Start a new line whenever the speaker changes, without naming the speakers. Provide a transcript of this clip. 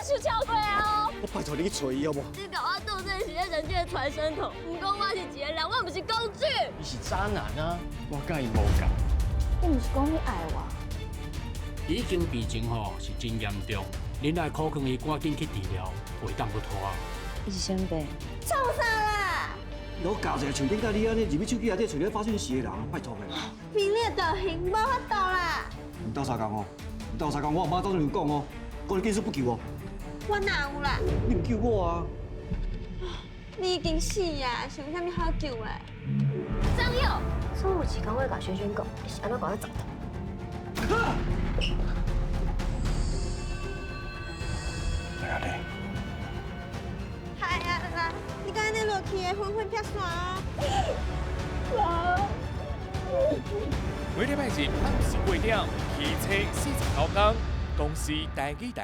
是超过哦！
我拜托你去找伊好不好？
你搞我当作是人间的传声筒，不讲我是一个人，我不是工具。
你是渣男啊！我甲伊无共。
你不是讲你爱我？
已经病情是真严重，恁来考劝伊赶紧去治疗，袂当不拖啊！
你是先辈。
创啥啦？
我教一个像顶甲你安尼入去手机内底找你发讯息的人，拜托的啦。
凭你的道行，无法度啦。
你斗相共哦，你斗相共，我阿妈当然有讲哦，讲你技术不救哦。
我哪有啦？
你唔救我啊？
你已经死啊，想啥物好救嘞？张佑，所以有时间我甲轩轩讲，你是安怎搞到走的？
来啊你！
系啊啦，你今日落去的昏昏撇线哦。
每禮拜日暗時8點，汽車試乘口港，公司大機大。